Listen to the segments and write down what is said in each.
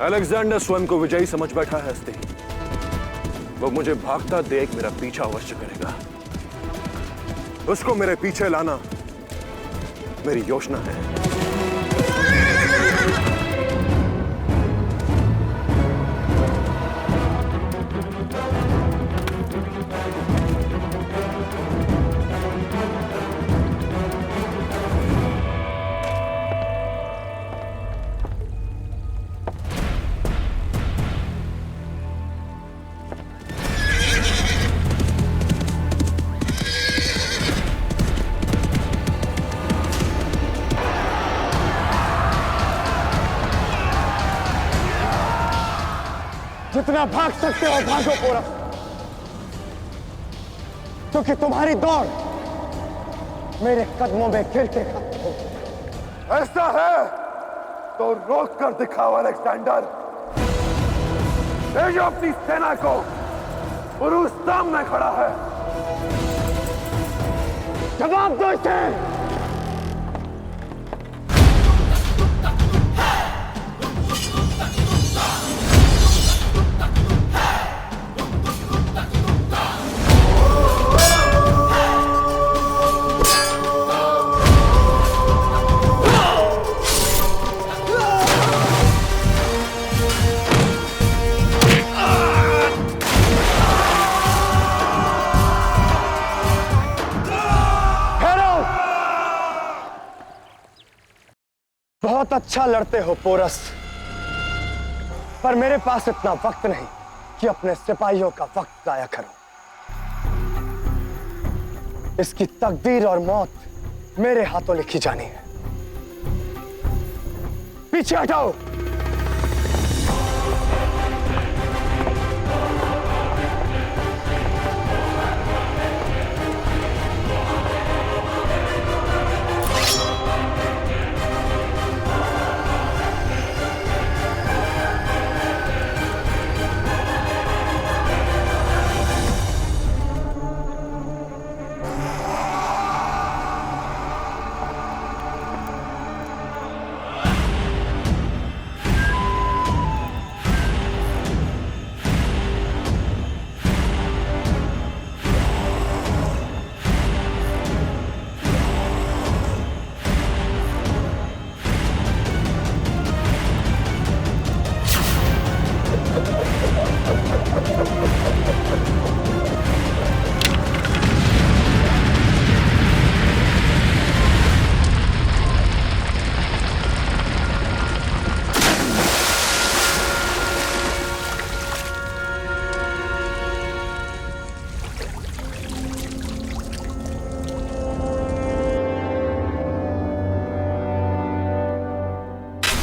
Alexander स्वयं को विजयी समझ बैठा है हस्ती। वो मुझे भागता देख मेरा पीछा अवश्य करेगा। उसको मेरे पीछे लाना मेरी योजना है। जितना भाग सकते हो भागो पोरस, क्योंकि तुम्हारी दौड़ मेरे कदमों में गिरते खत्म हो। ऐसा है तो रोक कर दिखाओ अलेक्जेंडर। भेजो अपनी सेना को, पुरुष सामने खड़ा है। जवाब दो इसे। बहुत अच्छा लड़ते हो पोरस, पर मेरे पास इतना वक्त नहीं कि अपने सिपाहियों का वक्त जाया करूं। इसकी तकदीर और मौत मेरे हाथों लिखी जानी है। पीछे हटाओ।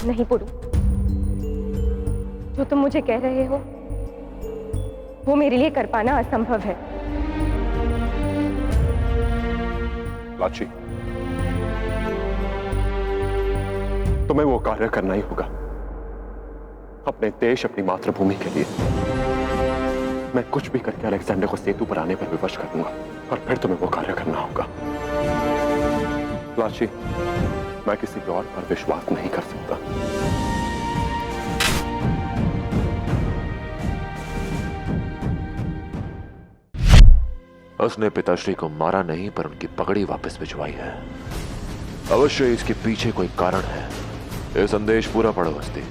नहीं पुरु, जो तुम मुझे कह रहे हो वो मेरे लिए कर पाना असंभव है। लाची, तुम्हें वो कार्य करना ही होगा अपने देश, अपनी मातृभूमि के लिए। मैं कुछ भी करके अलेक्जेंडर को सेतु पर आने पर विवश कर दूंगा और फिर तुम्हें वो कार्य करना होगा। लाची, मैं किसी और पर विश्वास नहीं कर सकता। उसने पिताश्री को मारा नहीं, पर उनकी पगड़ी वापस भिजवाई है। अवश्य इसके पीछे कोई कारण है। ये संदेश पूरा पढ़ो हस्ती।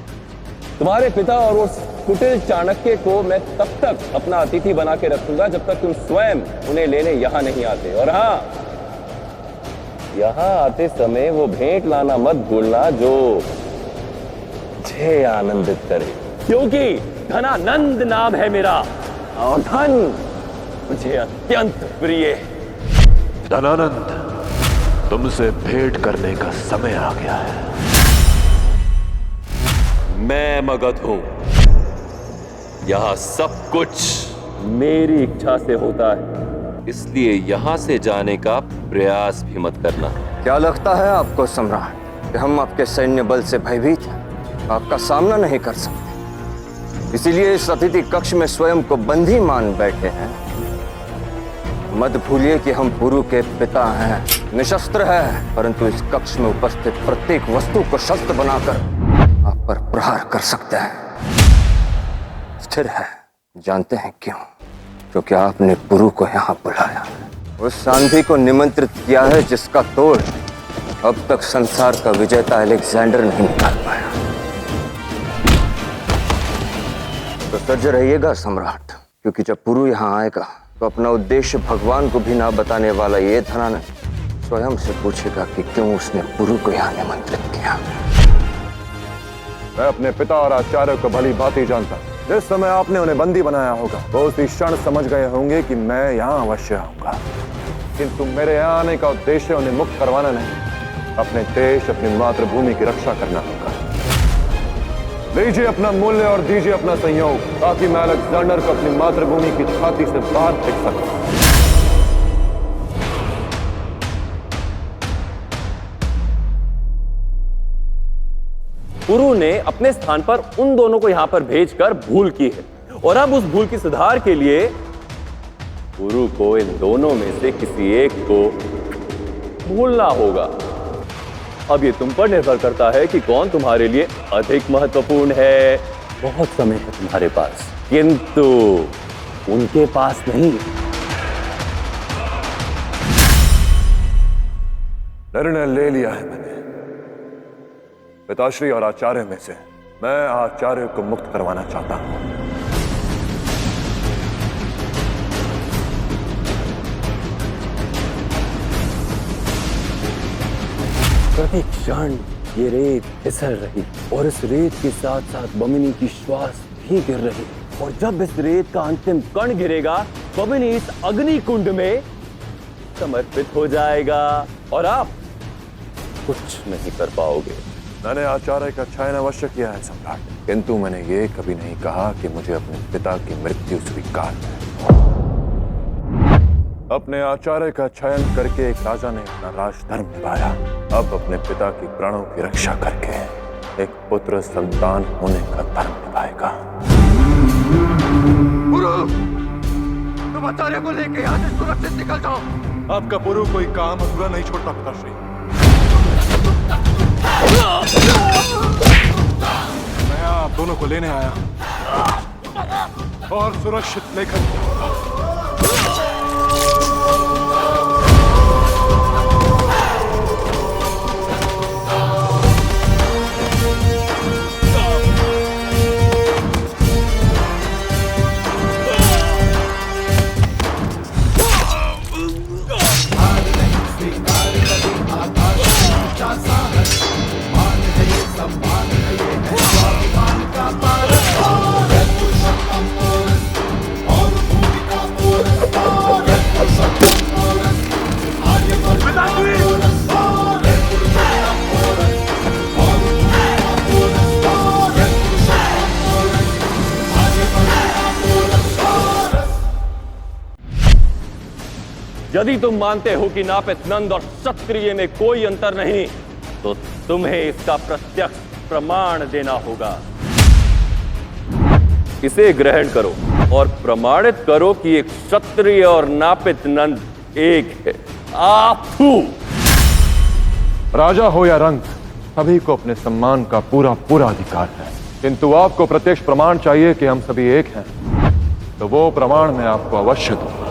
तुम्हारे पिता और उस कुटिल चाणक्य को मैं तब तक अपना अतिथि बना के रखूंगा जब तक तुम स्वयं उन्हें लेने यहां नहीं आते। और हाँ, यहां आते समय वो भेंट लाना मत भूलना जो मुझे आनंदित करे, क्योंकि धनानंद नाम है मेरा और धन मुझे अत्यंत प्रिय है। धनानंद, तुमसे भेंट करने का समय आ गया है। मैं मगध हूं। यहां सब कुछ मेरी इच्छा से होता है, इसलिए यहां से जाने का प्रयास भी मत करना। क्या लगता है आपको सम्राट कि हम आपके सैन्य बल से भयभीत हैं, आपका सामना नहीं कर सकते, इसीलिए इस अतिथि कक्ष में स्वयं को बंदी मान बैठे हैं? मत भूलिए कि हम पुरु के पिता हैं, निशस्त्र हैं, परंतु इस कक्ष में उपस्थित प्रत्येक वस्तु को शस्त्र बनाकर आप पर प्रहार कर सकते हैं। स्थिर है। जानते हैं क्यों? क्योंकि आपने पुरु को यहां बुलाया, उस आंधी को निमंत्रित किया है जिसका तोड़ अब तक संसार का विजेता अलेक्जेंडर नहीं निकाल पाया। तो सज रहिएगा सम्राट, क्योंकि जब पुरु यहां आएगा तो अपना उद्देश्य भगवान को भी ना बताने वाला ये धनानंद स्वयं से पूछेगा कि क्यों उसने पुरु को यहां निमंत्रित किया। मैं अपने पिता और आचार्य को भली भांति जानता हूं। जिस समय आपने उन्हें बंदी बनाया होगा वो उसी क्षण समझ गए होंगे कि मैं यहाँ अवश्य आऊंगा, किंतु मेरे यहाँ आने का उद्देश्य उन्हें मुक्त करवाना नहीं, अपने देश, अपनी मातृभूमि की रक्षा करना होगा। लीजिए अपना मूल्य और दीजिए अपना संयोग, ताकि मैं अलेक्जेंडर को अपनी मातृभूमि की छाती से बाहर फेंक सकूं। पुरु ने अपने स्थान पर उन दोनों को यहां पर भेजकर भूल की है, और अब उस भूल की सुधार के लिए पुरु को इन दोनों में से किसी एक को भूलना होगा। अब ये तुम पर निर्भर करता है कि कौन तुम्हारे लिए अधिक महत्वपूर्ण है। बहुत समय है तुम्हारे पास, किंतु उनके पास नहीं। निर्णय ले लिया है मैंने। पिताश्री और आचार्य में से मैं आचार्य को मुक्त करवाना चाहता हूं। प्रति क्षण ये रेत फिसल रही और इस रेत के साथ साथ बमिनी की श्वास भी गिर रही, और जब इस रेत का अंतिम कण गिरेगा बमिनी इस अग्नि कुंड में समर्पित हो जाएगा और आप कुछ नहीं कर पाओगे। मैंने आचार्य का चयन अवश्य किया है सम्राट, किंतु मैंने ये कभी नहीं कहा कि मुझे अपने पिता की मृत्यु स्वीकार है। अपने आचार्य का चयन करके एक राजा ने अपना राजधर्म निभाया, अब अपने पिता की प्राणों की रक्षा करके एक पुत्र संतान होने का धर्म निभाएगा। पुरु, तुम आचार्य को लेके यहाँ से सुरक्षित निकल जाओ। आपका पुरु कोई काम अधूरा नहीं छोड़ता पिताश्री। मैं आप दोनों को लेने आया और सुरक्षित लेकर जाऊंगा। यदि तुम मानते हो कि नापित नंद और क्षत्रिय में कोई अंतर नहीं, तो तुम्हें इसका प्रत्यक्ष प्रमाण देना होगा। इसे ग्रहण करो और प्रमाणित करो कि एक क्षत्रिय और नापित नंद एक है। आपू राजा हो या रंग, सभी को अपने सम्मान का पूरा पूरा अधिकार है, किंतु आपको प्रत्यक्ष प्रमाण चाहिए कि हम सभी एक हैं, तो वो प्रमाण मैं आपको अवश्य दूंगा।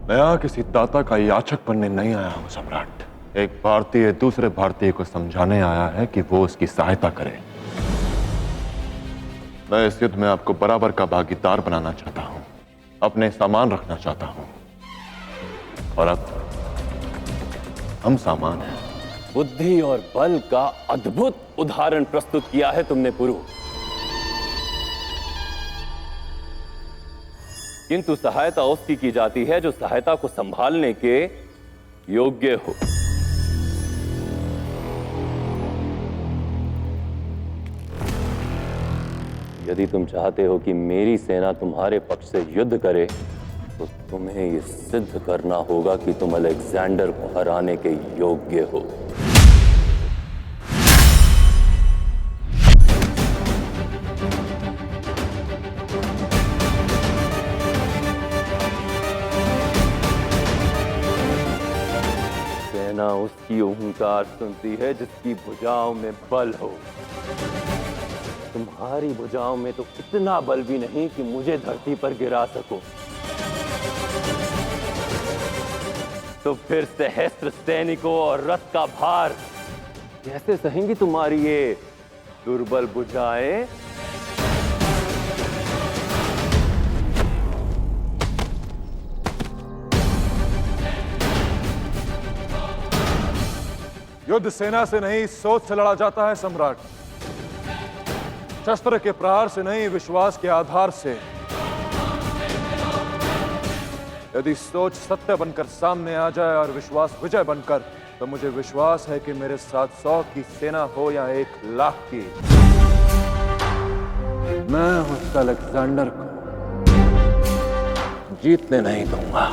मैं यहाँ किसी दाता का याचक बनने नहीं आया हूं सम्राट। एक भारतीय दूसरे भारतीय को समझाने आया है कि वो उसकी सहायता करे। मैं इस युद्ध में आपको बराबर का भागीदार बनाना चाहता हूं, अपने सामान रखना चाहता हूं, और अब हम सामान हैं। बुद्धि और बल का अद्भुत उदाहरण प्रस्तुत किया है तुमने पुरु, किंतु सहायता उसकी की जाती है जो सहायता को संभालने के योग्य हो। यदि तुम चाहते हो कि मेरी सेना तुम्हारे पक्ष से युद्ध करे, तो तुम्हें यह सिद्ध करना होगा कि तुम अलेक्जेंडर को हराने के योग्य हो। सेना उस उसकी ओंकार सुनती है जिसकी भुजाओं में बल हो। तुम्हारी भुजाओं में तो इतना बल भी नहीं कि मुझे धरती पर गिरा सको। तो फिर सहस्त्र सैनिकों और रथ का भार कैसे सहेंगी तुम्हारी ये दुर्बल भुजाएं? युद्ध सेना से नहीं, सोच से लड़ा जाता है सम्राट। शस्त्र के प्रहार से नहीं, विश्वास के आधार से। यदि सोच सत्य बनकर सामने आ जाए और विश्वास विजय बनकर, तो मुझे विश्वास है कि मेरे साथ 100 की सेना हो या 1 लाख की, मैं उस अलेक्जेंडर को जीतने नहीं दूंगा।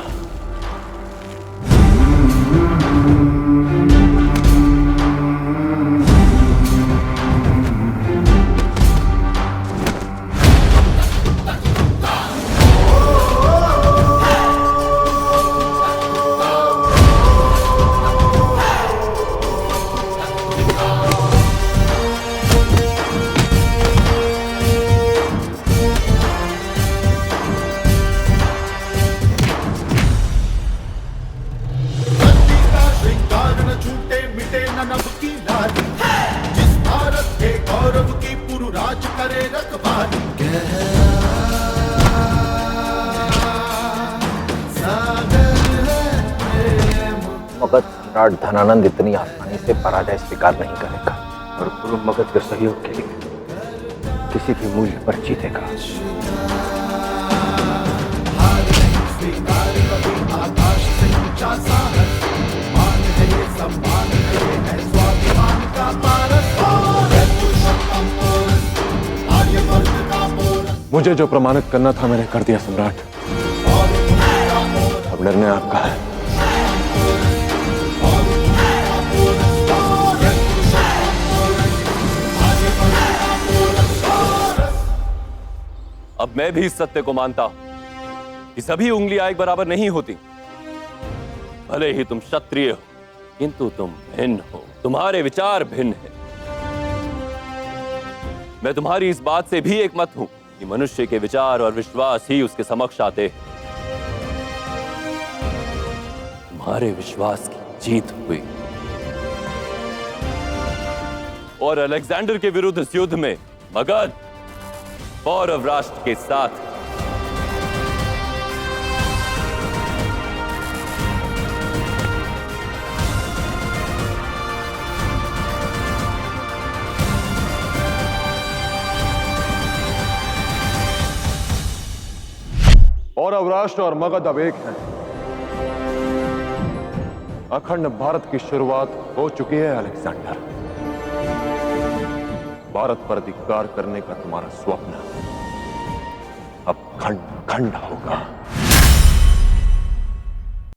मगध सम्राट धनानंद इतनी आसानी से पराजय स्वीकार नहीं करेगा और गुरु मगध के सहयोग के लिए किसी भी मूल्य पर जीतेगा। मुझे जो प्रमाणित करना था मैंने कर दिया सम्राट। अब निर्णय आपका है। अब मैं भी इस सत्य को मानता हूं कि सभी उंगलियां एक बराबर नहीं होती। भले ही तुम क्षत्रिय हो, किंतु तुम भिन्न हो, तुम्हारे विचार भिन्न हैं। मैं तुम्हारी इस बात से भी एकमत हूं कि मनुष्य के विचार और विश्वास ही उसके समक्ष आते हैं। तुम्हारे विश्वास की जीत हुई और अलेक्जेंडर के विरुद्ध इस युद्ध में मगध पौरव राष्ट्र के साथ। पौरव राष्ट्र और मगध अब एक हैं। अखंड भारत की शुरुआत हो चुकी है अलेक्जेंडर। भारत पर अधिकार करने का तुम्हारा स्वप्न अब खंड खंड होगा।